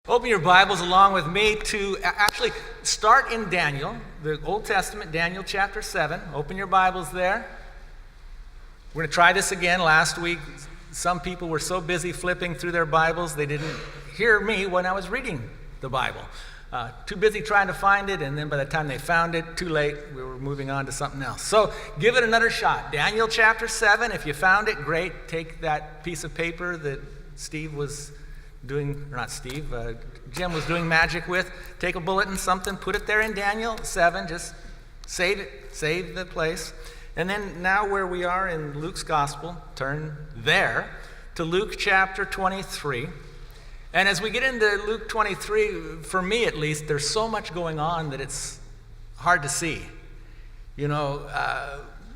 Open your Bibles along with me to actually start in Daniel, the Old Testament, Daniel chapter 7. Open your Bibles there. We're going to try this again. Last week, some people were so busy flipping through their Bibles, they didn't hear me when I was reading the Bible. Too busy trying to find it, and then by the time they found it, too late, we were moving on to something else. So give it another shot. Daniel chapter 7, if you found it, great. Take that piece of paper that Steve was doing, or not Steve, Jim was doing magic with. Take a bulletin, something, put it there in Daniel 7, just save it, save the place. And then now where we are in Luke's gospel, turn there to Luke chapter 23. And as we get into Luke 23, for me at least, there's so much going on that it's hard to see. You know,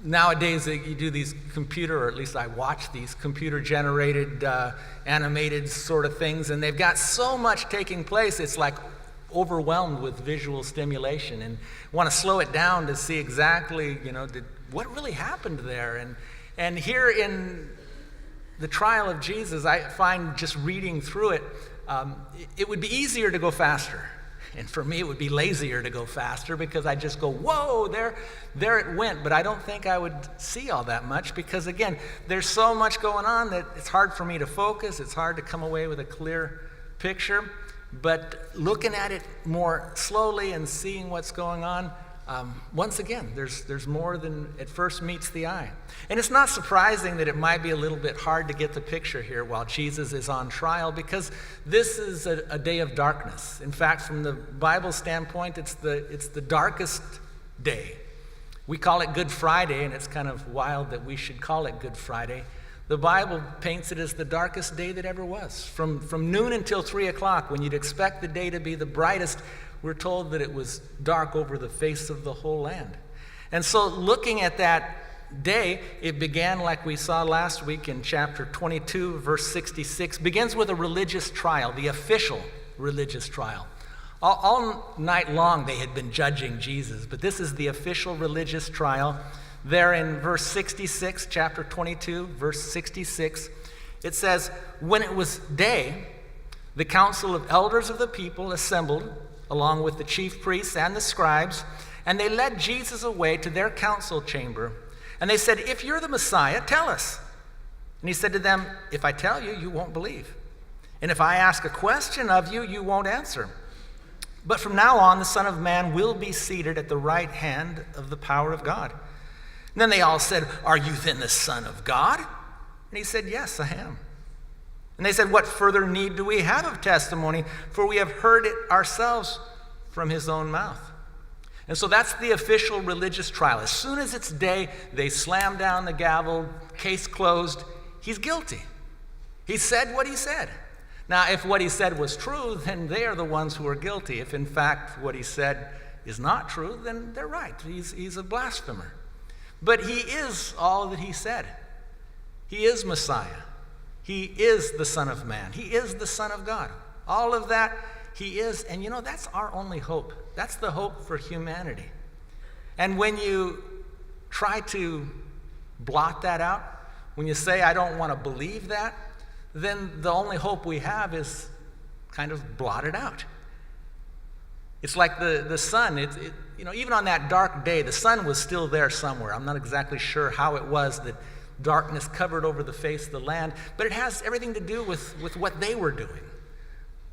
nowadays you do these computer, or at least I watch these computer-generated animated sort of things, and they've got so much taking place, it's like overwhelmed with visual stimulation, and want to slow it down to see exactly, what really happened there. And here in the trial of Jesus, I find just reading through it, it would be easier to go faster. And for me, it would be lazier to go faster because I just go, whoa, there it went. But I don't think I would see all that much because, again, there's so much going on that it's hard for me to focus. It's hard to come away with a clear picture. But looking at it more slowly and seeing what's going on, once again, there's more than at first meets the eye. And it's not surprising that it might be a little bit hard to get the picture here while Jesus is on trial, because this is a day of darkness. In fact, from the Bible standpoint, it's the darkest day. We call it Good Friday, and it's kind of wild that we should call it Good Friday. The Bible paints it as the darkest day that ever was. From noon until 3 o'clock, when you'd expect the day to be the brightest, we're told that it was dark over the face of the whole land. And so looking at that day, it began like we saw last week in chapter 22, verse 66, begins with a religious trial, the official religious trial. All night long they had been judging Jesus, but this is the official religious trial. There in verse 66, chapter 22, verse 66, it says, "When it was day, the council of elders of the people assembled, along with the chief priests and the scribes, and they led Jesus away to their council chamber. And they said, 'If you're the Messiah, tell us.' And he said to them, 'If I tell you, you won't believe. And if I ask a question of you, you won't answer. But from now on, the Son of Man will be seated at the right hand of the power of God.' And then they all said, 'Are you then the Son of God?' And he said, 'Yes, I am.' And they said, 'What further need do we have of testimony? For we have heard it ourselves from his own mouth.'" And so that's the official religious trial. As soon as it's day, they slam down the gavel, case closed. He's guilty. He said what he said. Now, if what he said was true, then they are the ones who are guilty. If in fact what he said is not true, then they're right. He's a blasphemer. But he is all that he said. He is Messiah. He is the Son of Man. He is the Son of God. All of that he is. And that's our only hope. That's the hope for humanity. And when you try to blot that out, when you say, "I don't want to believe that," then the only hope we have is kind of blotted out. It's like the sun. Even on that dark day, the sun was still there somewhere. I'm not exactly sure how it was that darkness covered over the face of the land, but it has everything to do with what they were doing.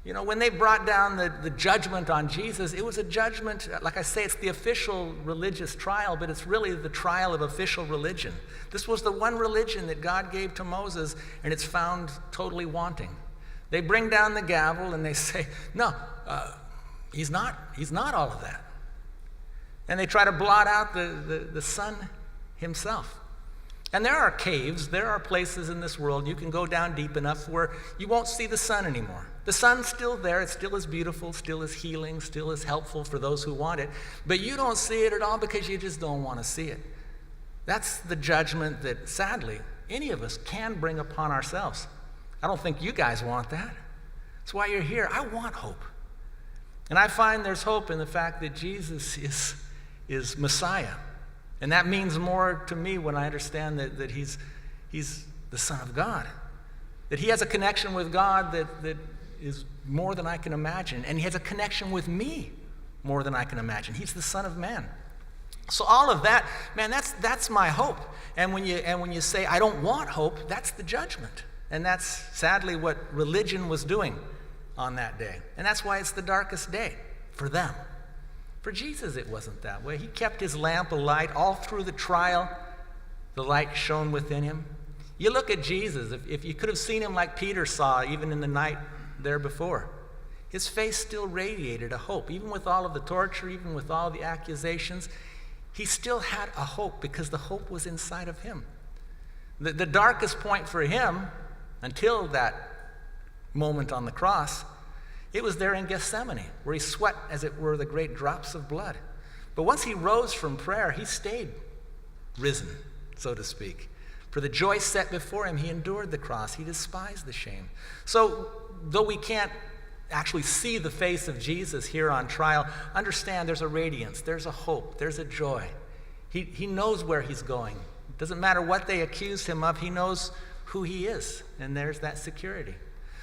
When they brought down the judgment on Jesus, it was a judgment, like I say, it's the official religious trial, but it's really the trial of official religion. This was the one religion that God gave to Moses, and it's found totally wanting. They bring down the gavel and they say, "No, he's not all of that." And they try to blot out the Son himself. And there are caves, there are places in this world you can go down deep enough where you won't see the sun anymore. The sun's still there, it's still as beautiful, still as healing, still as helpful for those who want it, but you don't see it at all because you just don't want to see it. That's the judgment that, sadly, any of us can bring upon ourselves. I don't think you guys want that. That's why you're here. I want hope. And I find there's hope in the fact that Jesus is Messiah. And that means more to me when I understand that he's the Son of God. That he has a connection with God that is more than I can imagine, and he has a connection with me more than I can imagine. He's the Son of Man. So all of that, man, that's my hope. And when you say, I don't want hope, that's the judgment. And that's sadly what religion was doing on that day. And that's why it's the darkest day for them. For Jesus, it wasn't that way. He kept his lamp alight all through the trial. The light shone within him. You look at Jesus, if you could have seen him like Peter saw even in the night there before, his face still radiated a hope. Even with all of the torture, even with all the accusations, he still had a hope because the hope was inside of him. The darkest point for him, until that moment on the cross, it was there in Gethsemane, where he sweat, as it were, the great drops of blood. But once he rose from prayer, he stayed risen, so to speak. For the joy set before him, he endured the cross. He despised the shame. So, though we can't actually see the face of Jesus here on trial, understand there's a radiance, there's a hope, there's a joy. He knows where he's going. It doesn't matter what they accused him of, he knows who he is, and there's that security.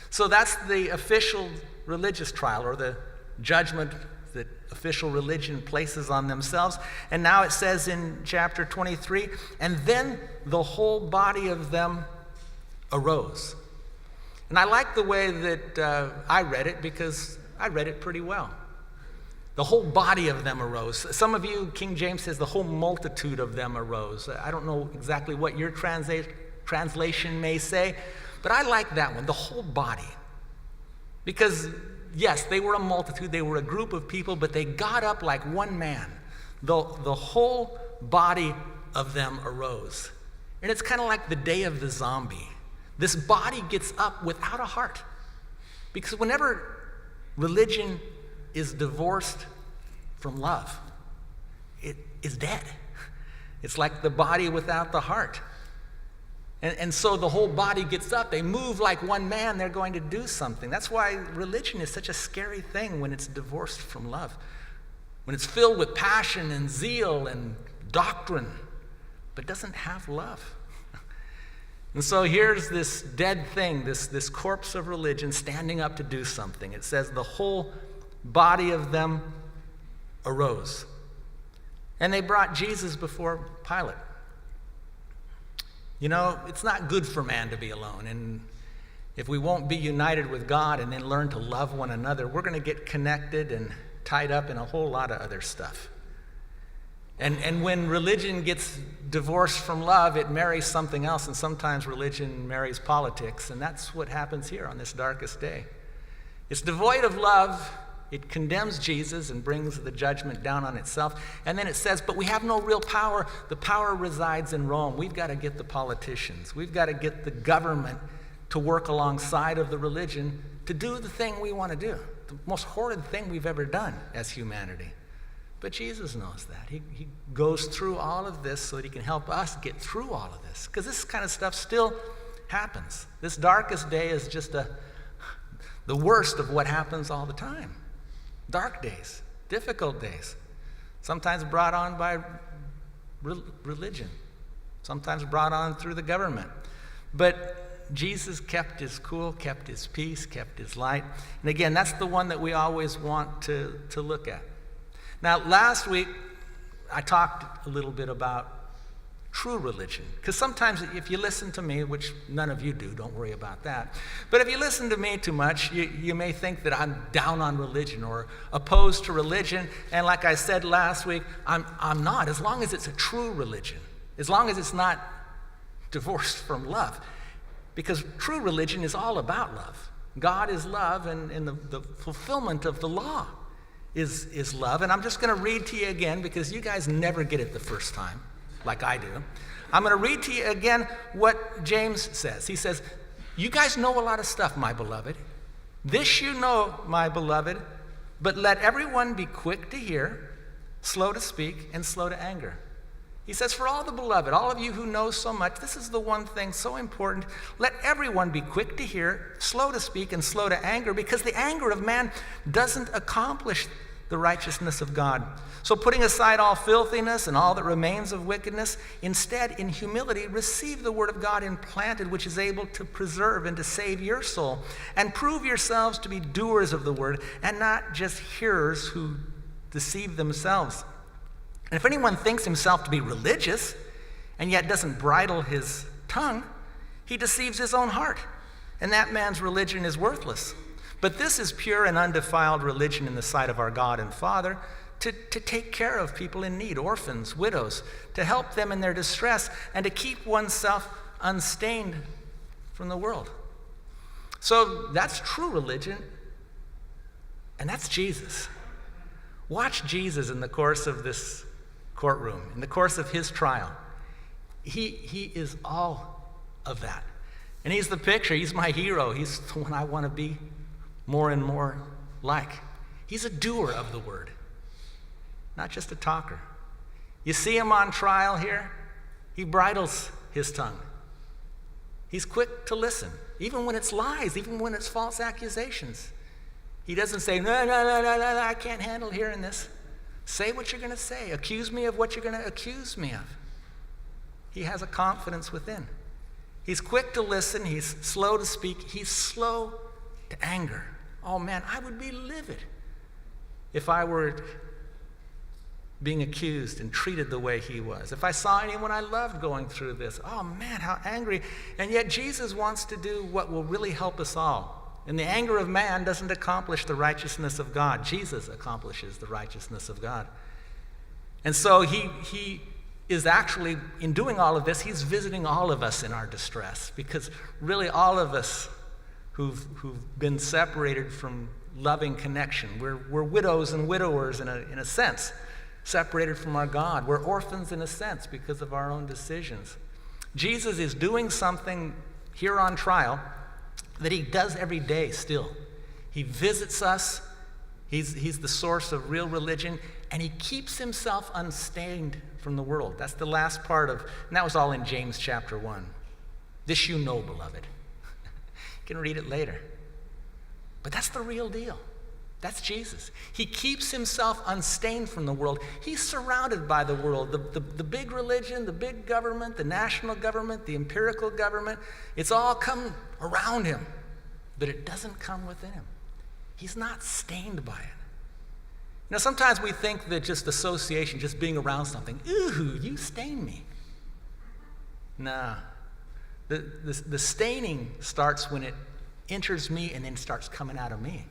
So that's the official religious trial, or the judgment that official religion places on themselves. And now it says in chapter 23, and then the whole body of them arose. And I like the way that I read it, because I read it pretty well. The whole body of them arose. Some of you, King James says the whole multitude of them arose. I don't know exactly what your translation may say, but I like that one, the whole body. Because, yes, they were a multitude, they were a group of people, but they got up like one man. The whole body of them arose. And it's kind of like the day of the zombie. This body gets up without a heart. Because whenever religion is divorced from love, it is dead. It's like the body without the heart. And so the whole body gets up. They move like one man. They're going to do something. That's why religion is such a scary thing when it's divorced from love. When it's filled with passion and zeal and doctrine, but doesn't have love. And so here's this dead thing, this corpse of religion standing up to do something. It says the whole body of them arose. And they brought Jesus before Pilate. You know, it's not good for man to be alone. And if we won't be united with God and then learn to love one another, we're going to get connected and tied up in a whole lot of other stuff. And when religion gets divorced from love, it marries something else, and sometimes religion marries politics, and that's what happens here on this darkest day. It's devoid of love. It condemns Jesus and brings the judgment down on itself. And then it says, but we have no real power. The power resides in Rome. We've got to get the politicians. We've got to get the government to work alongside of the religion to do the thing we want to do, the most horrid thing we've ever done as humanity. But Jesus knows that. He goes through all of this so that he can help us get through all of this. Because this kind of stuff still happens. This darkest day is just the worst of what happens all the time. Dark days, difficult days, sometimes brought on by religion, sometimes brought on through the government. But Jesus kept his cool, kept his peace, kept his light. And again, that's the one that we always want to look at. Now, last week, I talked a little bit about true religion. Because sometimes if you listen to me, which none of you do, don't worry about that. But if you listen to me too much, you may think that I'm down on religion or opposed to religion. And like I said last week, I'm not, as long as it's a true religion. As long as it's not divorced from love. Because true religion is all about love. God is love, and the fulfillment of the law is love. And I'm just going to read to you again, because you guys never get it the first time, like I do. I'm going to read to you again what James says. He says, you guys know a lot of stuff, my beloved. This you know, my beloved, but let everyone be quick to hear, slow to speak, and slow to anger. He says, for all the beloved, all of you who know so much, this is the one thing so important. Let everyone be quick to hear, slow to speak, and slow to anger, because the anger of man doesn't accomplish the righteousness of God. So putting aside all filthiness and all that remains of wickedness, instead, in humility, receive the word of God implanted, which is able to preserve and to save your soul. And prove yourselves to be doers of the word, and not just hearers who deceive themselves. And if anyone thinks himself to be religious, and yet doesn't bridle his tongue, he deceives his own heart, and that man's religion is worthless. But this is pure and undefiled religion in the sight of our God and Father, to take care of people in need, orphans, widows, to help them in their distress, and to keep oneself unstained from the world. So that's true religion, and that's Jesus. Watch Jesus in the course of this courtroom, in the course of his trial. He is all of that. And he's the picture, he's my hero, he's the one I want to be more and more like. He's a doer of the word, not just a talker. You see him on trial here, he bridles his tongue. He's quick to listen, even when it's lies, even when it's false accusations. He doesn't say, no, I can't handle hearing this. Say what you're going to say. Accuse me of what you're going to accuse me of. He has a confidence within. He's quick to listen. He's slow to speak. He's slow to anger. Oh man, I would be livid if I were being accused and treated the way he was. If I saw anyone I loved going through this, oh man, how angry. And yet Jesus wants to do what will really help us all. And the anger of man doesn't accomplish the righteousness of God. Jesus accomplishes the righteousness of God. And so he is actually, in doing all of this, he's visiting all of us in our distress, because really all of us who've been separated from loving connection, we're widows and widowers in a sense, separated from our God. We're orphans in a sense because of our own decisions. Jesus is doing something here on trial that he does every day still. He visits us. He's the source of real religion, and he keeps himself unstained from the world. That's the last part of, and that was all in James chapter 1. This you know, beloved. You can read it later. But that's the real deal. That's Jesus. He keeps himself unstained from the world. He's surrounded by the world, the big religion, the big government, the national government, the empirical government. It's all come around him, but it doesn't come within him. He's not stained by it. You know, sometimes we think that just association, just being around something, ooh, you stain me. Nah. The staining starts when it enters me and then starts coming out of me.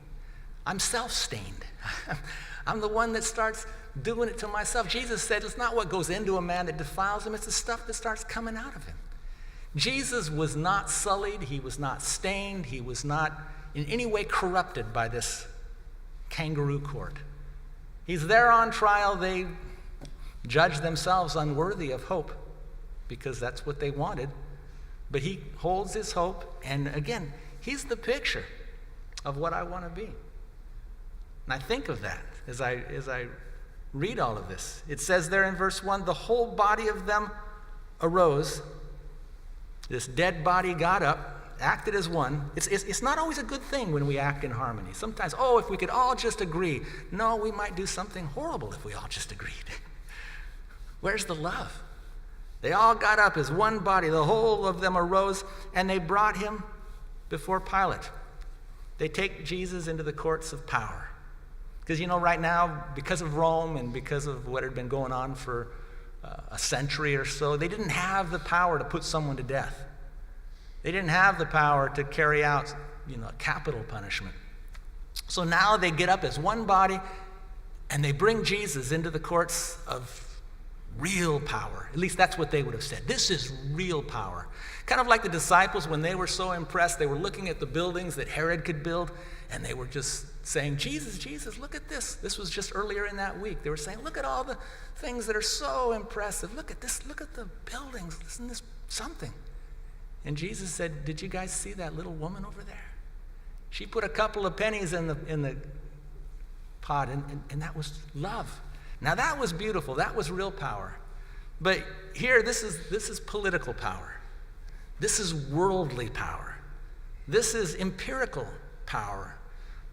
I'm self-stained. I'm the one that starts doing it to myself. Jesus said it's not what goes into a man that defiles him, it's the stuff that starts coming out of him. Jesus was not sullied, he was not stained, he was not in any way corrupted by this kangaroo court. He's there on trial. They judge themselves unworthy of hope because that's what they wanted. But he holds his hope, and again, he's the picture of what I want to be. And I think of that as I read all of this. It says there in verse 1, the whole body of them arose. This dead body got up, acted as one. It's not always a good thing when we act in harmony. Sometimes, if we could all just agree. No, we might do something horrible if we all just agreed. Where's the love? They all got up as one body. The whole of them arose, and they brought him before Pilate. They take Jesus into the courts of power. Because, right now, because of Rome and because of what had been going on for a century or so, they didn't have the power to put someone to death. They didn't have the power to carry out, capital punishment. So now they get up as one body, and they bring Jesus into the courts of real power. At least that's what they would have said. This is real power. Kind of like the disciples when they were so impressed, they were looking at the buildings that Herod could build, and they were just saying, Jesus, look at this. This was just earlier in that week. They were saying, look at all the things that are so impressive. Look at this. Look at the buildings. Isn't this something? And Jesus said, did you guys see that little woman over there? She put a couple of pennies in the pot, and that was love. Now that was beautiful. That was real power. But here, this is political power. This is worldly power. This is empirical power.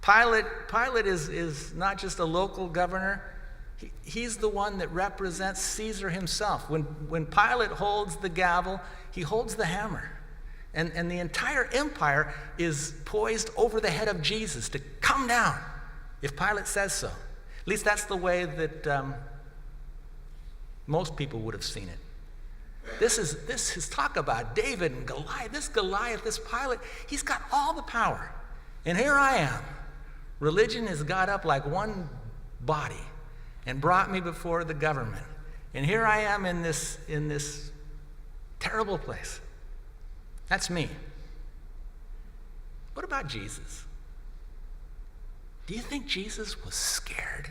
Pilate is not just a local governor. He's the one that represents Caesar himself. When Pilate holds the gavel, he holds the hammer. And the entire empire is poised over the head of Jesus to come down if Pilate says so. At least that's the way that most people would have seen it. This is talk about David and Goliath. This Goliath, this Pilate, he's got all the power. And here I am. Religion has got up like one body and brought me before the government. And here I am in this terrible place. That's me. What about Jesus? Do you think Jesus was scared?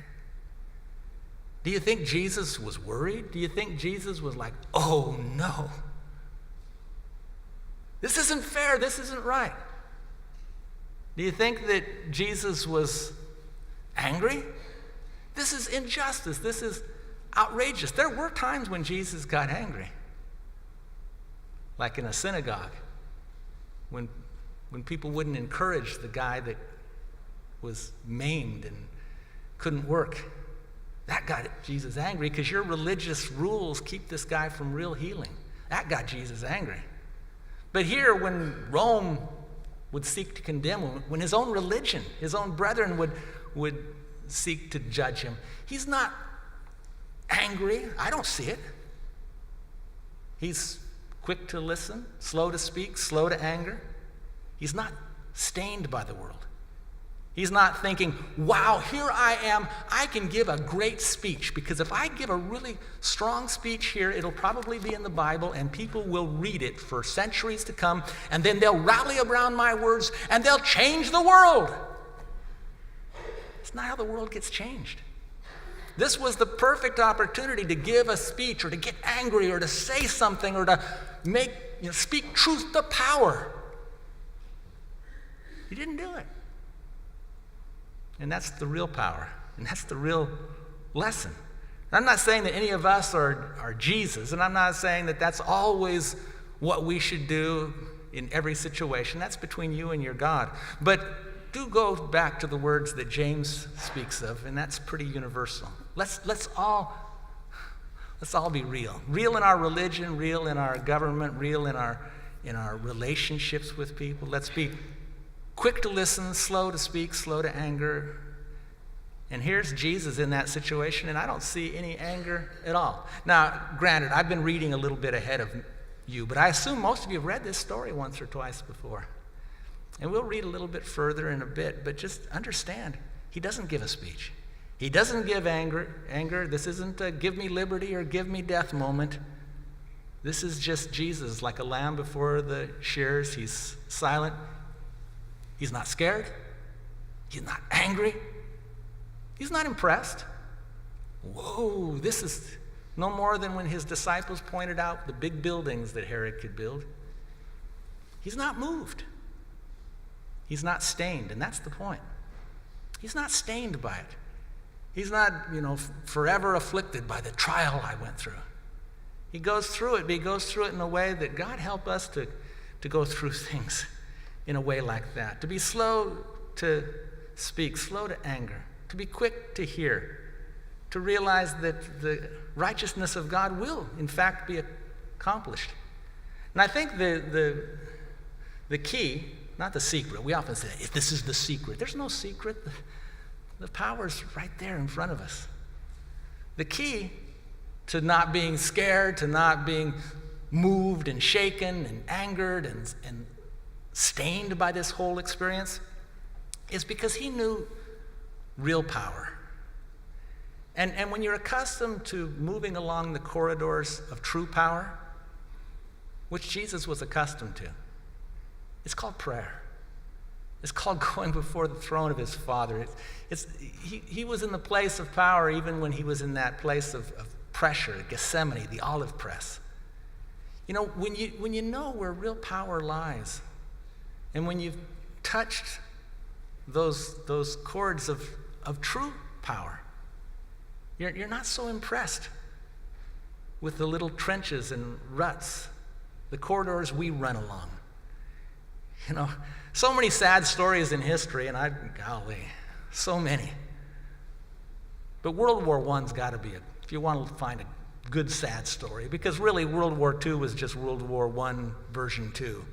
Do you think Jesus was worried? Do you think Jesus was like, oh no, this isn't fair, this isn't right? Do you think that Jesus was angry? This is injustice, this is outrageous. There were times when Jesus got angry, like in a synagogue, when people wouldn't encourage the guy that was maimed and couldn't work. That got Jesus angry because your religious rules keep this guy from real healing. That got Jesus angry. But here, when Rome would seek to condemn him, when his own religion, his own brethren would seek to judge him, he's not angry. I don't see it. He's quick to listen, slow to speak, slow to anger. He's not stained by the world. He's not thinking, wow, here I am, I can give a great speech, because if I give a really strong speech here, it'll probably be in the Bible, and people will read it for centuries to come, and then they'll rally around my words, and they'll change the world. It's not how the world gets changed. This was the perfect opportunity to give a speech, or to get angry, or to say something, or to speak truth to power. He didn't do it. And that's the real power. And that's the real lesson. And I'm not saying that any of us are Jesus. And I'm not saying that that's always what we should do in every situation. That's between you and your God. But do go back to the words that James speaks of. And that's pretty universal. Let's all be real. Real in our religion, real in our government, real in our relationships with people. Let's be quick to listen, slow to speak, slow to anger. And here's Jesus in that situation, and I don't see any anger at all. Now, granted, I've been reading a little bit ahead of you, but I assume most of you have read this story once or twice before. And we'll read a little bit further in a bit, but just understand, he doesn't give a speech. He doesn't give anger. This isn't a give me liberty or give me death moment. This is just Jesus, like a lamb before the shears. He's silent. He's not scared. He's not angry. He's not impressed. Whoa, this is no more than when his disciples pointed out the big buildings that Herod could build. He's not moved. He's not stained, and that's the point. He's not stained by it. He's not, forever afflicted by the trial I went through. He goes through it, but he goes through it in a way that God help us to go through things in a way like that. To be slow to speak, slow to anger, to be quick to hear, to realize that the righteousness of God will, in fact, be accomplished. And I think the key, not the secret, we often say, if this is the secret. There's no secret. The power's right there in front of us. The key to not being scared, to not being moved and shaken and angered and stained by this whole experience is because he knew real power. And when you're accustomed to moving along the corridors of true power, which Jesus was accustomed to, it's called prayer. It's called going before the throne of his Father. He was in the place of power even when he was in that place of pressure, Gethsemane, the olive press. When you know where real power lies, and when you've touched those chords of true power, you're not so impressed with the little trenches and ruts, the corridors we run along. You know, so many sad stories in history, and golly, so many. But World War I's got to be if you want to find a good sad story, because really World War II was just World War I version 2.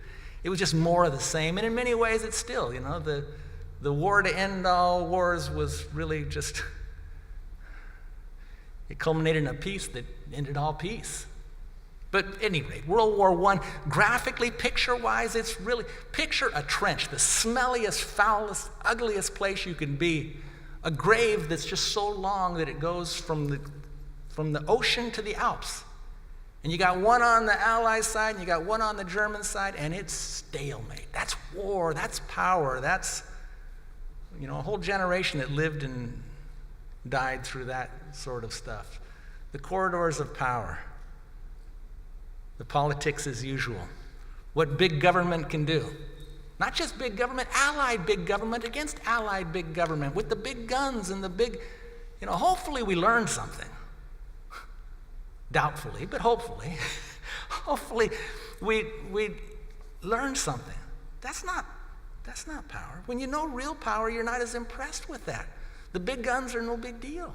It was just more of the same, and in many ways it's still, you know, the war to end all wars was really just, it culminated in a peace that ended all peace. But anyway, World War I, graphically, picture-wise, it's really, picture a trench, the smelliest, foulest, ugliest place you can be, a grave that's just so long that it goes from the ocean to the Alps. And you got one on the Allied side, and you got one on the German side, and it's stalemate. That's war, that's power, that's, you know, a whole generation that lived and died through that sort of stuff. The corridors of power. The politics as usual. What big government can do. Not just big government, allied big government against allied big government with the big guns and the big, you know, hopefully we learn something. Doubtfully, but hopefully. Hopefully we learn something. That's not power. When you know real power, you're not as impressed with that. The big guns are no big deal.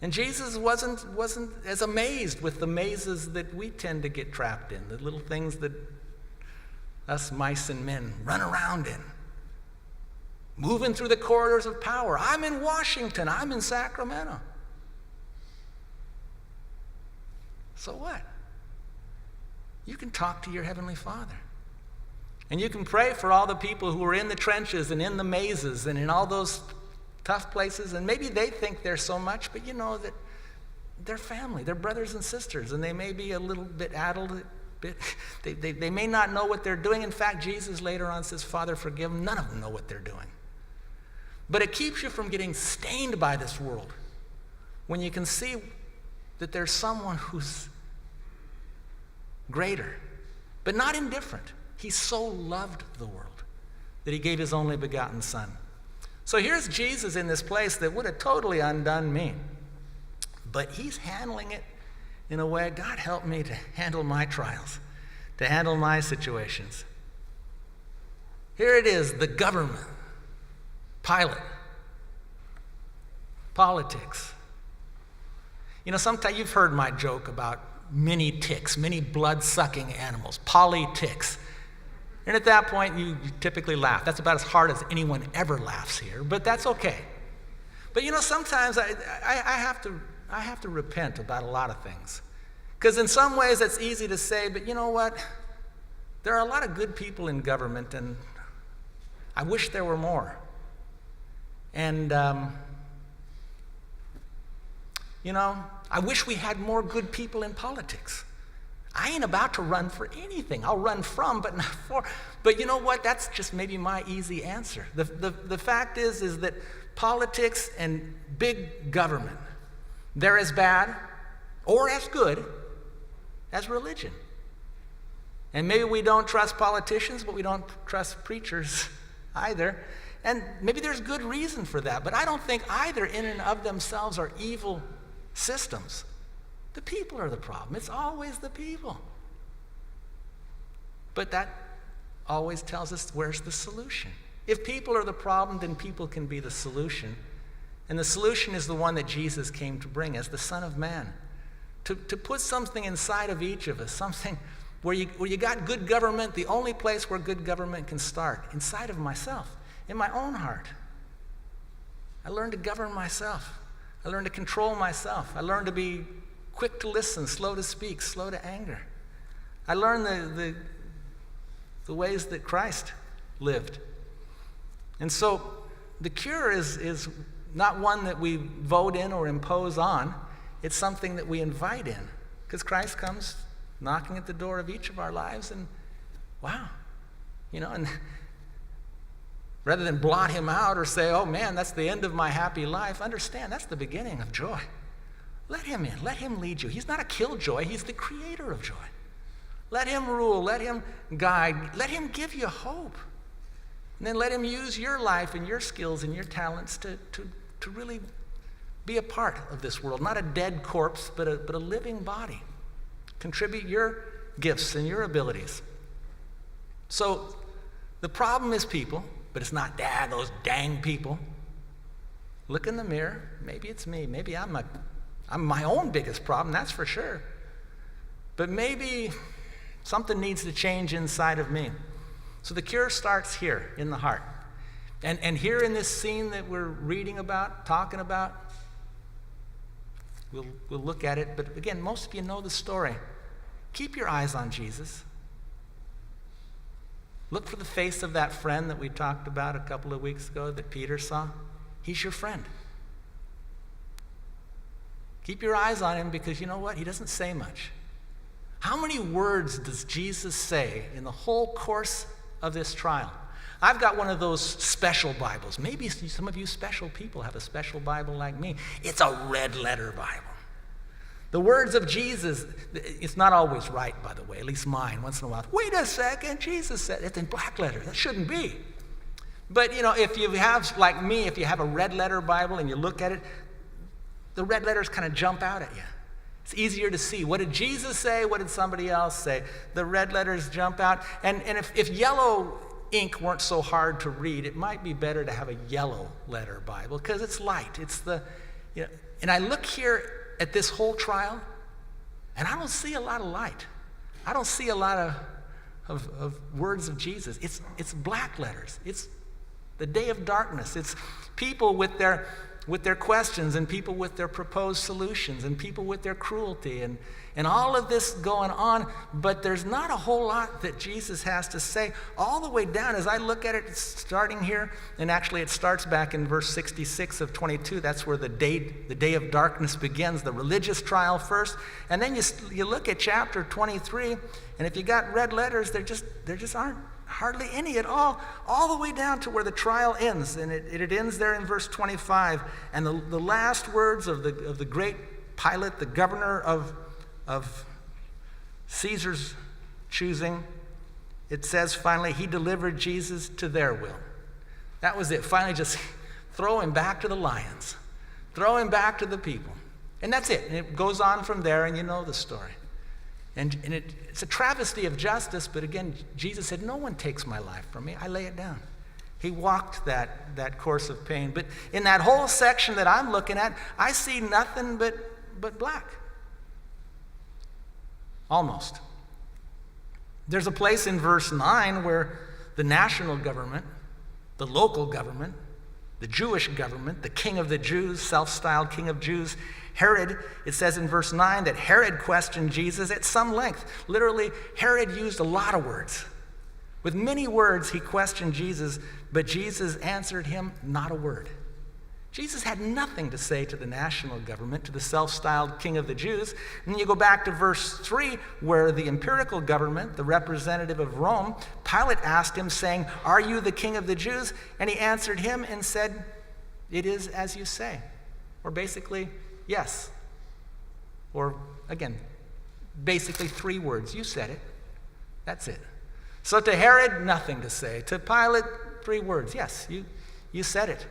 And Jesus wasn't as amazed with the mazes that we tend to get trapped in, the little things that us mice and men run around in. Moving through the corridors of power. I'm in Washington, I'm in Sacramento. So what? You can talk to your Heavenly Father. And you can pray for all the people who are in the trenches and in the mazes and in all those tough places, and maybe they think they're so much, but you know that they're family, they're brothers and sisters, and they may be a little bit addled, they may not know what they're doing. In fact, Jesus later on says, Father, forgive them. None of them know what they're doing. But it keeps you from getting stained by this world when you can see that there's someone who's greater, but not indifferent. He so loved the world that he gave his only begotten Son. So here's Jesus in this place that would have totally undone me. But he's handling it in a way, God help me to handle my trials, to handle my situations. Here it is, the government, Pilate, politics. You know, sometimes you've heard my joke about mini ticks, mini blood-sucking animals, polyticks. And at that point, you typically laugh. That's about as hard as anyone ever laughs here, but that's okay. But you know, sometimes I have to repent about a lot of things. Because in some ways, it's easy to say, but you know what? There are a lot of good people in government, and I wish there were more. And, you know, I wish we had more good people in politics. I ain't about to run for anything. I'll run from, but not for. But you know what? That's just maybe my easy answer. The fact is that politics and big government, they're as bad or as good as religion. And maybe we don't trust politicians, but we don't trust preachers either. And maybe there's good reason for that, but I don't think either in and of themselves are evil systems. The people are the problem. It's always the people. But that always tells us where's the solution. If people are the problem, then people can be the solution. And the solution is the one that Jesus came to bring as the Son of Man. To put something inside of each of us, something where you got good government, the only place where good government can start, inside of myself, in my own heart. I learned to govern myself. I learned to control myself. I learned to be quick to listen, slow to speak, slow to anger. I learned the ways that Christ lived. And so the cure is not one that we vote in or impose on. It's something that we invite in. Because Christ comes knocking at the door of each of our lives, and wow, you know, and rather than blot him out or say, oh man, that's the end of my happy life, understand that's the beginning of joy. Let him in. Let him lead you. He's not a killjoy. He's the creator of joy. Let him rule. Let him guide. Let him give you hope. And then let him use your life and your skills and your talents to really be a part of this world. Not a dead corpse, but a living body. Contribute your gifts and your abilities. So the problem is people, but it's not those dang people. Look in the mirror. Maybe it's me. Maybe I'm my own biggest problem, that's for sure. But maybe something needs to change inside of me. So the cure starts here in the heart. And here in this scene that we're reading about, talking about, we'll look at it. But again, most of you know the story. Keep your eyes on Jesus. Look for the face of that friend that we talked about a couple of weeks ago that Peter saw. He's your friend. Keep your eyes on him because you know what? He doesn't say much. How many words does Jesus say in the whole course of this trial? I've got one of those special Bibles. Maybe some of you special people have a special Bible like me. It's a red letter Bible. The words of Jesus, it's not always right, by the way, at least mine, once in a while. Wait a second, Jesus said, it's in black letter. That shouldn't be. But, if you have, like me, if you have a red letter Bible and you look at it, the red letters kind of jump out at you. It's easier to see. What did Jesus say? What did somebody else say? The red letters jump out. And if yellow ink weren't so hard to read, it might be better to have a yellow letter Bible because it's light. And I look here at this whole trial, and I don't see a lot of light. I don't see a lot of words of Jesus. It's black letters. It's the day of darkness. It's people with their questions and people with their proposed solutions and people with their cruelty and all of this going on, but there's not a whole lot that Jesus has to say all the way down. As I look at it, it's starting here, and actually it starts back in verse 66 of 22. That's where the day of darkness begins, the religious trial first, and then you look at chapter 23, and if you got red letters, there just aren't hardly any at all the way down to where the trial ends, and it ends there in verse 25. And the last words of the great Pilate, the governor of Caesar's choosing, it says finally, he delivered Jesus to their will. That was it. Finally, just throw him back to the lions, throw him back to the people, and that's it. And it goes on from there, and you know the story. And it's a travesty of justice, but again, Jesus said, no one takes my life from me. I lay it down. He walked that course of pain. But in that whole section that I'm looking at, I see nothing but black. Almost. There's a place in verse 9 where the national government, the local government, the Jewish government, the king of the Jews, self-styled king of Jews, Herod, it says in verse 9 that Herod questioned Jesus at some length. Literally, Herod used a lot of words. With many words, he questioned Jesus, but Jesus answered him not a word. Jesus had nothing to say to the national government, to the self-styled king of the Jews. And then you go back to verse 3, where the imperial government, the representative of Rome, Pilate asked him, saying, "Are you the king of the Jews?" And he answered him and said, "It is as you say." Or basically, yes. Or again, basically 3 words. You said it. That's it. So to Herod, nothing to say. To Pilate, 3 words. Yes, you said it.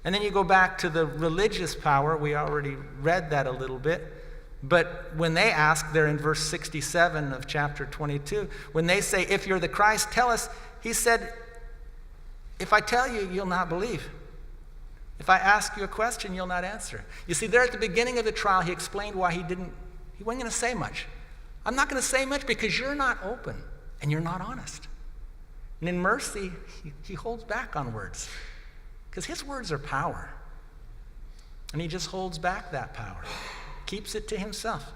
And then you go back to the religious power. We already read that a little bit. But when they ask, there in verse 67 of chapter 22, when they say, "If you're the Christ, tell us," he said, "If I tell you, you'll not believe. If I ask you a question, you'll not answer." You see, there at the beginning of the trial, he explained why he wasn't going to say much. I'm not going to say much because you're not open and you're not honest. And in mercy, he holds back on words because his words are power. And he just holds back that power, keeps it to himself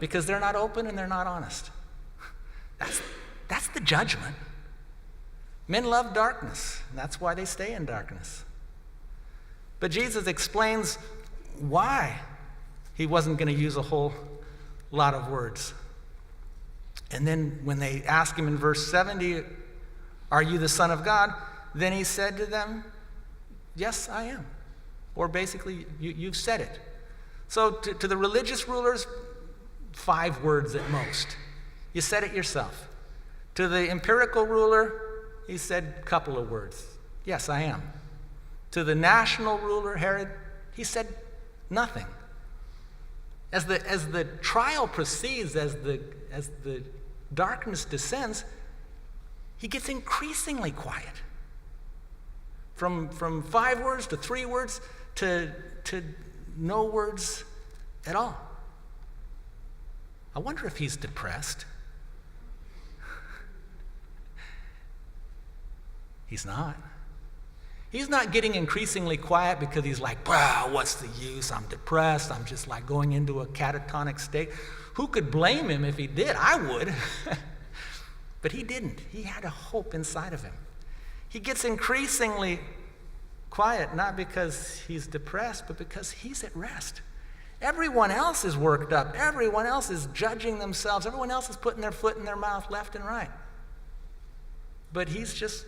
because they're not open and they're not honest. That's the judgment. Men love darkness, and that's why they stay in darkness. But Jesus explains why he wasn't going to use a whole lot of words. And then when they ask him in verse 70, "Are you the Son of God?" then he said to them, "Yes, I am." Or basically, you've said it. So to the religious rulers, 5 words at most. You said it yourself. To the empirical ruler, he said a couple of words. "Yes, I am." To the national ruler, Herod, he said nothing. As the trial proceeds, as the darkness descends, he gets increasingly quiet. From 5 words to 3 words to no words at all. I wonder if he's depressed. He's not. He's not getting increasingly quiet because he's like, wow, what's the use? I'm depressed. I'm just like going into a catatonic state. Who could blame him if he did? I would. But he didn't. He had a hope inside of him. He gets increasingly quiet, not because he's depressed, but because he's at rest. Everyone else is worked up. Everyone else is judging themselves. Everyone else is putting their foot in their mouth left and right. But he's just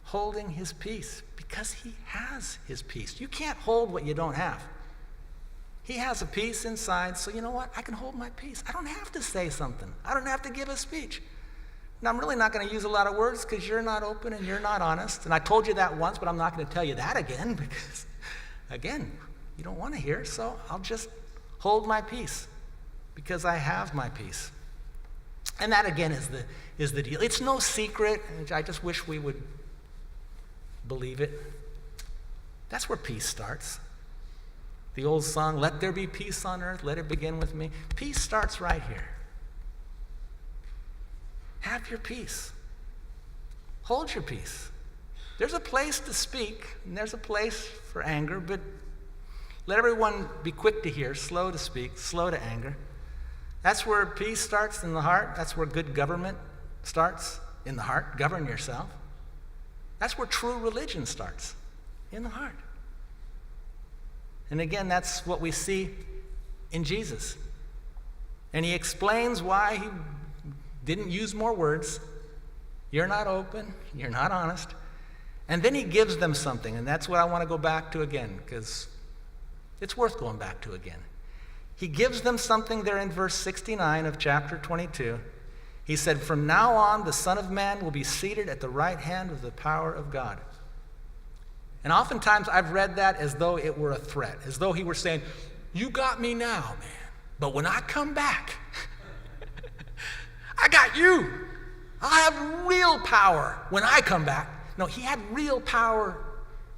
holding his peace because he has his peace. You can't hold what you don't have. He has a peace inside, so you know what? I can hold my peace. I don't have to say something. I don't have to give a speech. Now, I'm really not going to use a lot of words because you're not open and you're not honest. And I told you that once, but I'm not going to tell you that again because, again, you don't want to hear. So I'll just hold my peace because I have my peace. And that, again, is the deal. It's no secret. I just wish we would believe it. That's where peace starts. The old song, let there be peace on earth, let it begin with me. Peace starts right here. Have your peace. Hold your peace. There's a place to speak, and there's a place for anger, but let everyone be quick to hear, slow to speak, slow to anger. That's where peace starts in the heart. That's where good government starts in the heart. Govern yourself. That's where true religion starts, in the heart. And again, that's what we see in Jesus. And he explains why he didn't use more words. You're not open. You're not honest. And then he gives them something, and that's what I want to go back to again, because it's worth going back to again. He gives them something there in verse 69 of chapter 22. He said, from now on, the Son of Man will be seated at the right hand of the power of God. And oftentimes I've read that as though it were a threat, as though he were saying, you got me now, man, but when I come back, I got you. I'll have real power when I come back. No, he had real power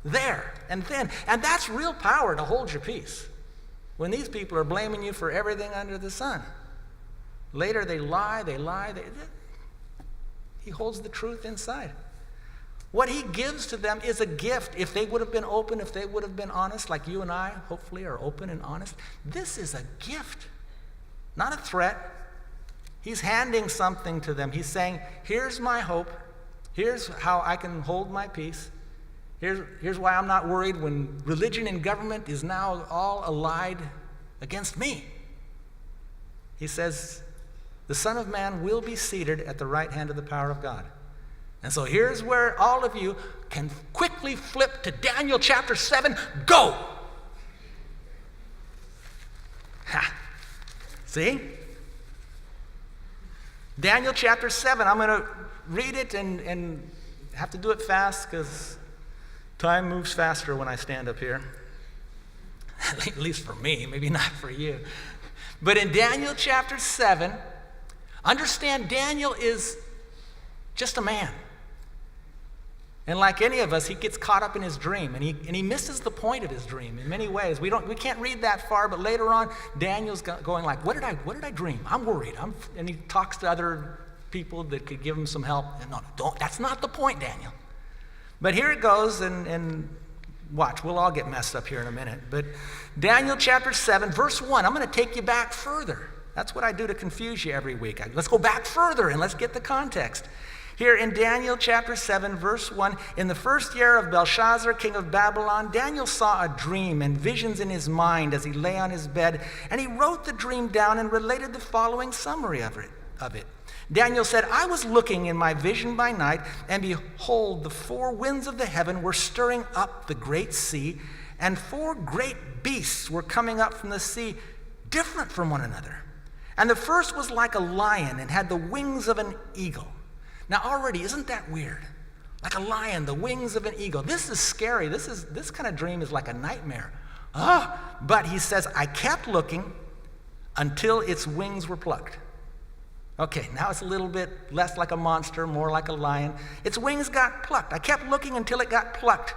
there and then. And that's real power to hold your peace. When these people are blaming you for everything under the sun. Later they lie. He holds the truth inside. What he gives to them is a gift. If they would have been open, if they would have been honest, like you and I hopefully are open and honest, this is a gift, not a threat. He's handing something to them. He's saying, here's my hope. Here's how I can hold my peace. Here's why I'm not worried when religion and government is now all allied against me. He says, the Son of Man will be seated at the right hand of the power of God. And so here's where all of you can quickly flip to Daniel chapter 7. Go! Ha! See? Daniel chapter 7. I'm going to read it and have to do it fast because time moves faster when I stand up here. At least for me, maybe not for you. But in Daniel chapter 7, understand Daniel is just a man. And like any of us, he gets caught up in his dream, and he misses the point of his dream in many ways. We can't read that far, but later on, Daniel's going like, what did I dream? I'm worried. And he talks to other people that could give him some help. And no, don't. That's not the point, Daniel. But here it goes, and watch, we'll all get messed up here in a minute. But Daniel chapter 7, verse 1, I'm going to take you back further. That's what I do to confuse you every week. Let's go back further and let's get the context. Here in Daniel chapter 7, verse 1, in the first year of Belshazzar, king of Babylon, Daniel saw a dream and visions in his mind as he lay on his bed, and he wrote the dream down and related the following summary of it. Daniel said, I was looking in my vision by night, and behold, the 4 winds of the heaven were stirring up the great sea, and 4 great beasts were coming up from the sea, different from one another. And the first was like a lion and had the wings of an eagle. Now already, isn't that weird? Like a lion, the wings of an eagle. This is scary. This kind of dream is like a nightmare. But he says, I kept looking until its wings were plucked. Okay, now it's a little bit less like a monster, more like a lion. Its wings got plucked. I kept looking until it got plucked.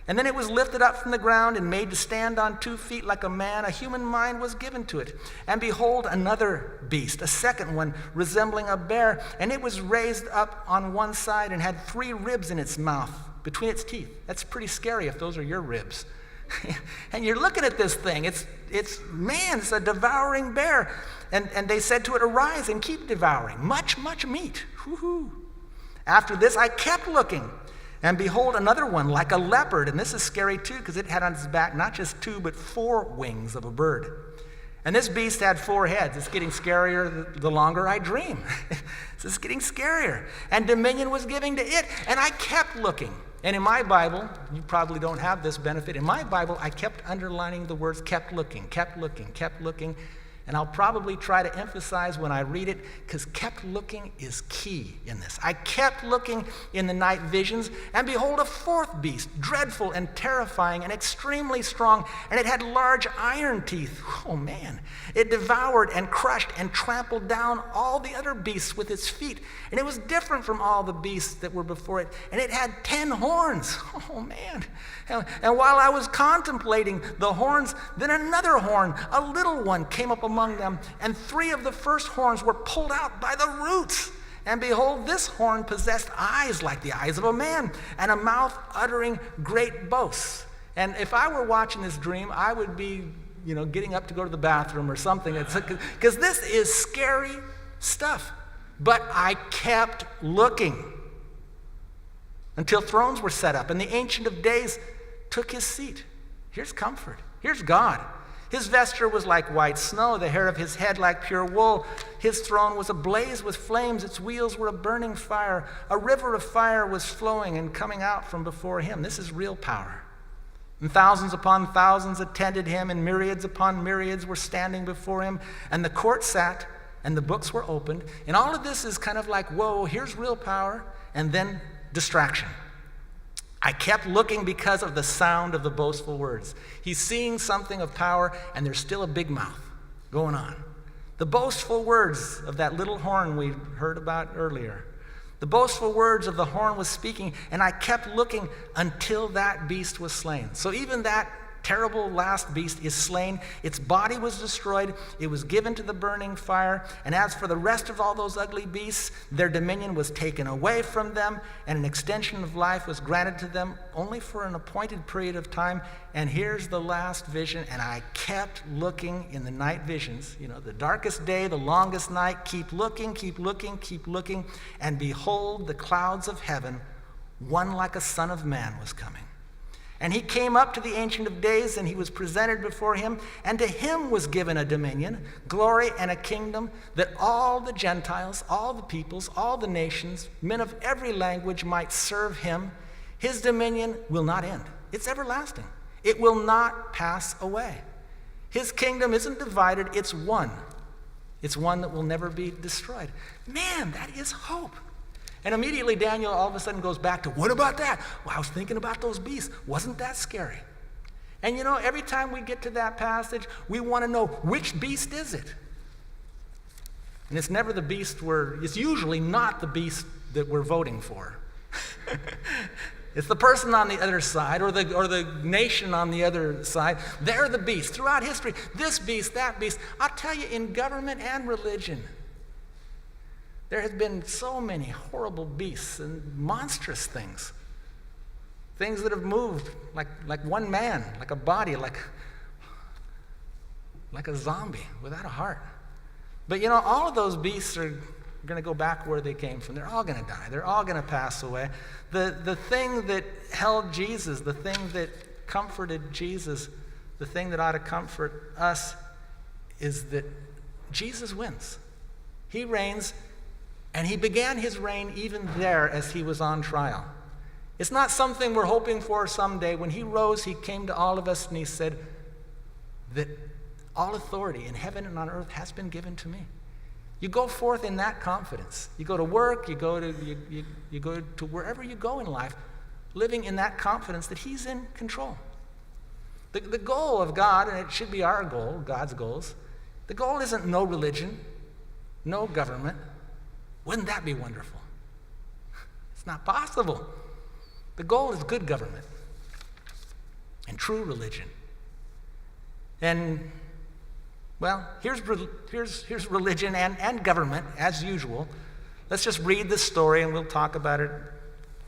And then it was lifted up from the ground and made to stand on 2 feet like a man. A human mind was given to it. And behold, another beast, a second one resembling a bear. And it was raised up on one side and had 3 ribs in its mouth between its teeth. That's pretty scary if those are your ribs. And you're looking at this thing. It's a devouring bear. And they said to it, arise and keep devouring. Much, much meat. Woo-hoo. After this, I kept looking. And behold, another one, like a leopard. And this is scary too, because it had on its back not just 2, but 4 wings of a bird. And this beast had 4 heads. It's getting scarier the longer I dream. So it's getting scarier. And dominion was given to it. And I kept looking. And in my Bible, you probably don't have this benefit. In my Bible, I kept underlining the words kept looking, kept looking, kept looking. And I'll probably try to emphasize when I read it, because kept looking is key in this. I kept looking in the night visions, and behold, a 4th beast, dreadful and terrifying and extremely strong, and it had large iron teeth. Oh man. It devoured and crushed and trampled down all the other beasts with its feet. And it was different from all the beasts that were before it. And it had 10 horns. Oh man. And while I was contemplating the horns, then another horn, a little one, came up among them, and 3 of the first horns were pulled out by the roots. And behold, this horn possessed eyes like the eyes of a man, and a mouth uttering great boasts. And if I were watching this dream, I would be, getting up to go to the bathroom or something, because this is scary stuff. But I kept looking until thrones were set up, and the Ancient of Days took his seat. Here's comfort. Here's God. His vesture was like white snow, the hair of his head like pure wool. His throne was ablaze with flames. Its wheels were a burning fire. A river of fire was flowing and coming out from before him. This is real power. And thousands upon thousands attended him, and myriads upon myriads were standing before him. And the court sat, and the books were opened. And all of this is kind of like, whoa, here's real power, and then distraction. I kept looking because of the sound of the boastful words. He's seeing something of power, and there's still a big mouth going on. The boastful words of that little horn we heard about earlier. The boastful words of the horn was speaking, and I kept looking until that beast was slain. So even that terrible last beast is slain. Its body was destroyed. It was given to the burning fire. And as for the rest of all those ugly beasts, their dominion was taken away from them, and an extension of life was granted to them only for an appointed period of time. And here's the last vision. And I kept looking in the night visions, the darkest day, the longest night. Keep looking, keep looking, keep looking. And behold, the clouds of heaven, one like a son of man was coming. And he came up to the Ancient of Days, and he was presented before him, and to him was given a dominion, glory, and a kingdom, that all the Gentiles, all the peoples, all the nations, men of every language might serve him. His dominion will not end. It's everlasting. It will not pass away. His kingdom isn't divided, it's one. It's one that will never be destroyed. Man, that is hope. And immediately Daniel all of a sudden goes back to, what about that? Well, I was thinking about those beasts. Wasn't that scary? And every time we get to that passage, we want to know, which beast is it? And it's never the beast it's usually not the beast that we're voting for. It's the person on the other side, or the nation on the other side. They're the beast. Throughout history, this beast, that beast. I'll tell you, in government and religion, there has been so many horrible beasts and monstrous things. Things that have moved like one man, like a body, like a zombie without a heart. But all of those beasts are going to go back where they came from. They're all going to die. They're all going to pass away. The thing that held Jesus, the thing that comforted Jesus, the thing that ought to comfort us is that Jesus wins. He reigns. And he began his reign even there as he was on trial. It's not something we're hoping for someday. When he rose, he came to all of us and he said that all authority in heaven and on earth has been given to me. You go forth in that confidence. You go to work, you go to wherever you go in life, living in that confidence that he's in control. The goal of God, and it should be our goal, God's goals, the goal isn't no religion, no government. Wouldn't that be wonderful? It's not possible. The goal is good government and true religion. And, well, here's religion and government, as usual. Let's just read this story, and we'll talk about it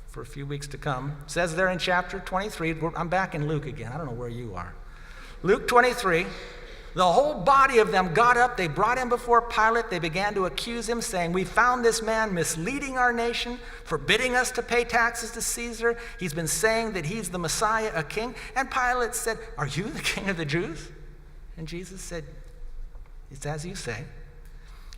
for a few weeks to come. It says there in chapter 23, I'm back in Luke again. I don't know where you are. Luke 23, the whole body of them got up. They brought him before Pilate. They began to accuse him, saying, "We found this man misleading our nation, forbidding us to pay taxes to Caesar. He's been saying that he's the Messiah, a king." And Pilate said, "Are you the king of the Jews?" And Jesus said, "It's as you say."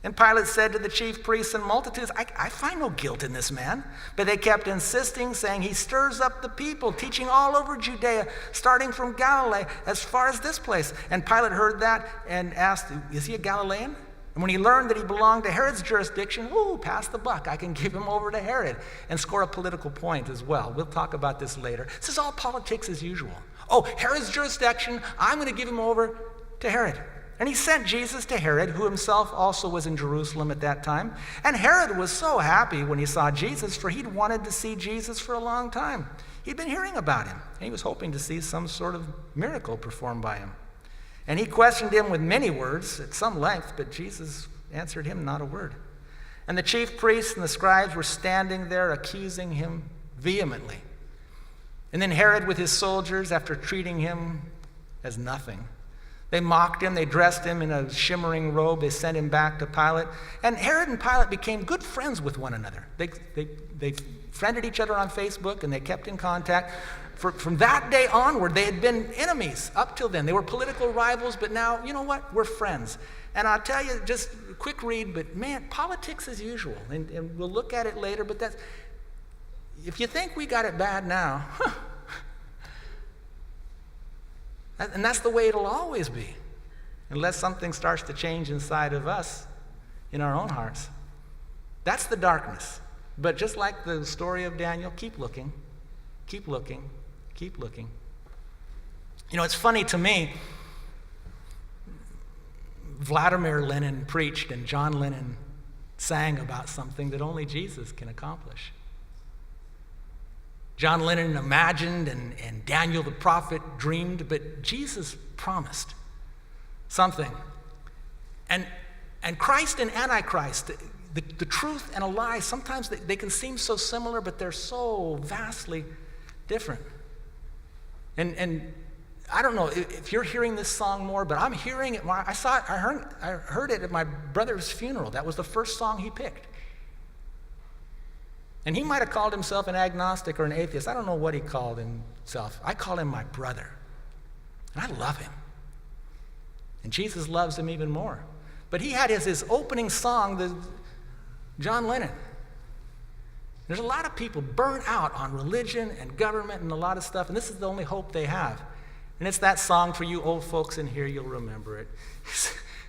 And Pilate said to the chief priests and multitudes, I find no guilt in this man. But they kept insisting, saying, "He stirs up the people, teaching all over Judea, starting from Galilee as far as this place." And Pilate heard that and asked, "Is he a Galilean?" And when he learned that he belonged to Herod's jurisdiction, pass the buck. I can give him over to Herod and score a political point as well. We'll talk about this later. This is all politics as usual. Herod's jurisdiction, I'm going to give him over to Herod. And he sent Jesus to Herod, who himself also was in Jerusalem at that time. And Herod was so happy when he saw Jesus, for he'd wanted to see Jesus for a long time. He'd been hearing about him, and he was hoping to see some sort of miracle performed by him. And he questioned him with many words at some length, but Jesus answered him not a word. And the chief priests and the scribes were standing there accusing him vehemently. And then Herod with his soldiers, after treating him as nothing, they mocked him, they dressed him in a shimmering robe, they sent him back to Pilate. And Herod and Pilate became good friends with one another. They friended each other on Facebook, and they kept in contact. From that day onward, they had been enemies up till then. They were political rivals, but now, you know what? We're friends. And I'll tell you, just a quick read, but man, politics as usual. And we'll look at it later, but if you think we got it bad now, and that's the way it'll always be, unless something starts to change inside of us, in our own hearts. That's the darkness. But just like the story of Daniel, keep looking, keep looking, keep looking. It's funny to me, Vladimir Lenin preached and John Lennon sang about something that only Jesus can accomplish. John Lennon imagined and Daniel the prophet dreamed, but Jesus promised something. And Christ and Antichrist, the truth and a lie, sometimes they can seem so similar, but they're so vastly different. And I don't know if you're hearing this song more, but I'm hearing it more. I heard it at my brother's funeral. That was the first song he picked. And he might have called himself an agnostic or an atheist. I don't know what he called himself. I call him my brother. And I love him. And Jesus loves him even more. But he had his opening song, John Lennon. There's a lot of people burnt out on religion and government and a lot of stuff, and this is the only hope they have. And it's that song for you old folks in here, you'll remember it.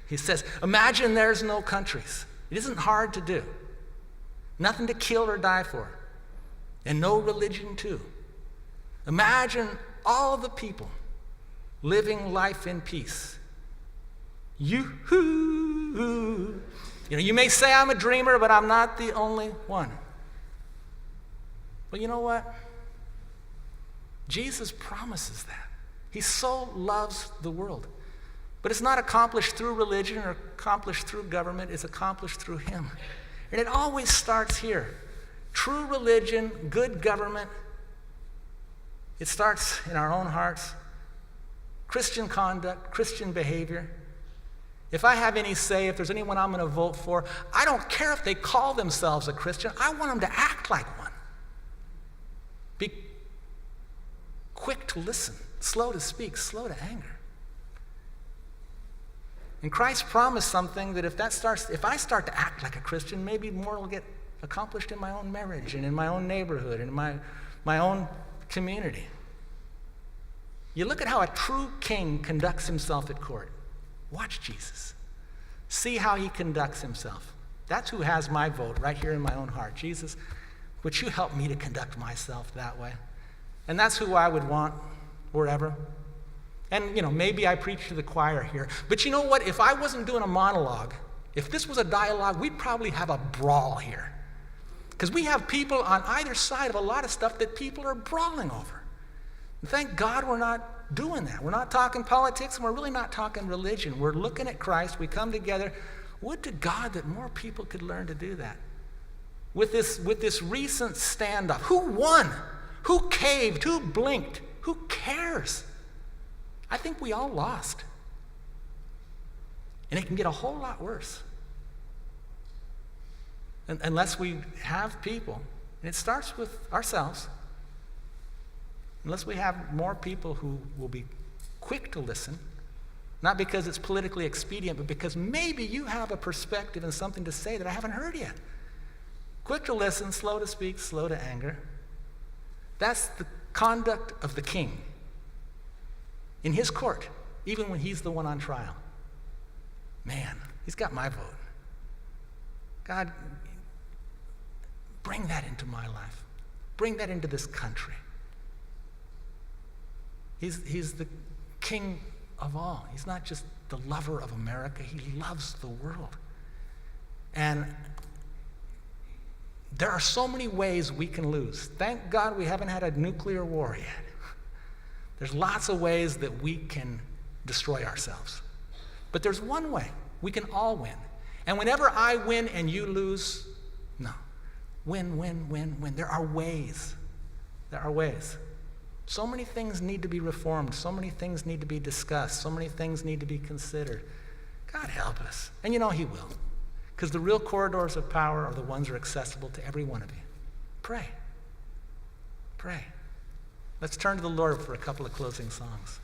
He says, "Imagine there's no countries. It isn't hard to do. Nothing to kill or die for. And no religion too. Imagine all the people living life in peace. You may say I'm a dreamer, but I'm not the only one." Well, you know what? Jesus promises that. He so loves the world. But it's not accomplished through religion or accomplished through government. It's accomplished through him. And it always starts here. True religion, good government, it starts in our own hearts. Christian conduct, Christian behavior. If I have any say, if there's anyone I'm going to vote for, I don't care if they call themselves a Christian. I want them to act like one. Be quick to listen, slow to speak, slow to anger. And Christ promised something that if I start to act like a Christian, maybe more will get accomplished in my own marriage and in my own neighborhood and in my own community. You look at how a true king conducts himself at court. Watch Jesus. See how he conducts himself. That's who has my vote right here in my own heart. Jesus, would you help me to conduct myself that way? And that's who I would want wherever. And, maybe I preach to the choir here. But you know what? If I wasn't doing a monologue, If this was a dialogue, we'd probably have a brawl here. Because we have people on either side of a lot of stuff that people are brawling over. And thank God we're not doing that. We're not talking politics, and we're really not talking religion. We're looking at Christ. We come together. Would to God that more people could learn to do that. With this recent standoff, who won? Who caved? Who blinked? Who cares? I think we all lost. And it can get a whole lot worse. Unless we have people, and it starts with ourselves, unless we have more people who will be quick to listen, not because it's politically expedient, but because maybe you have a perspective and something to say that I haven't heard yet. Quick to listen, slow to speak, slow to anger. That's the conduct of the king in his court, even when he's the one on trial. Man, he's got my vote. God, bring that into my life. Bring that into this country. He's the king of all. He's not just the lover of America. He loves the world. And there are so many ways we can lose. Thank God we haven't had a nuclear war yet. There's lots of ways that we can destroy ourselves. But there's one way. We can all win. And whenever I win and you lose, no. Win, win, win, win. There are ways. There are ways. So many things need to be reformed. So many things need to be discussed. So many things need to be considered. God help us. And you know he will. Because the real corridors of power are the ones that are accessible to every one of you. Pray. Pray. Let's turn to the Lord for a couple of closing songs.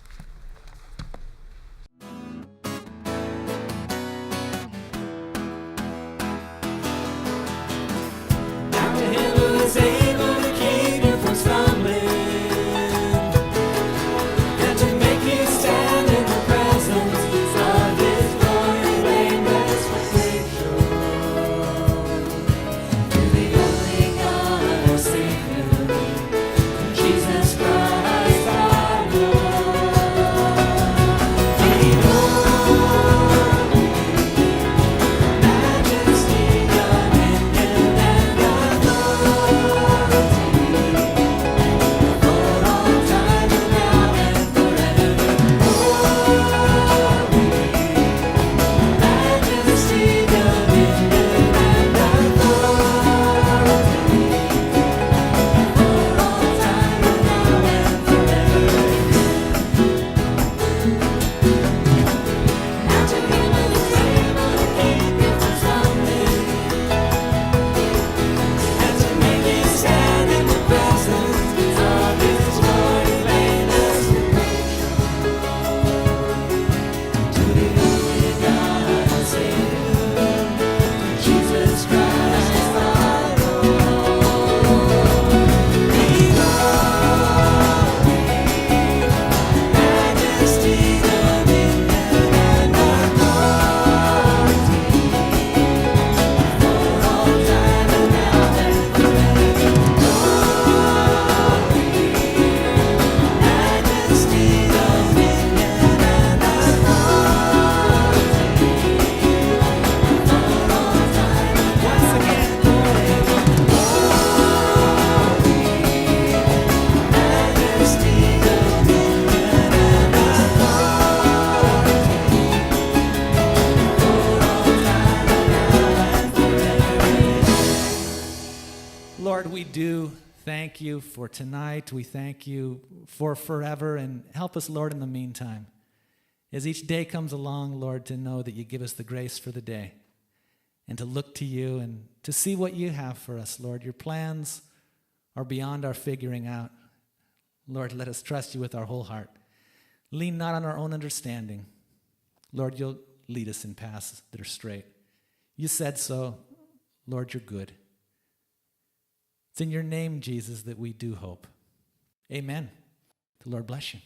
Lord, we do thank you for tonight. We thank you for forever, and help us, Lord, in the meantime. As each day comes along, Lord, to know that you give us the grace for the day and to look to you and to see what you have for us, Lord. Your plans are beyond our figuring out. Lord, let us trust you with our whole heart. Lean not on our own understanding. Lord, you'll lead us in paths that are straight. You said so. Lord, you're good. It's in your name, Jesus, that we do hope. Amen. The Lord bless you.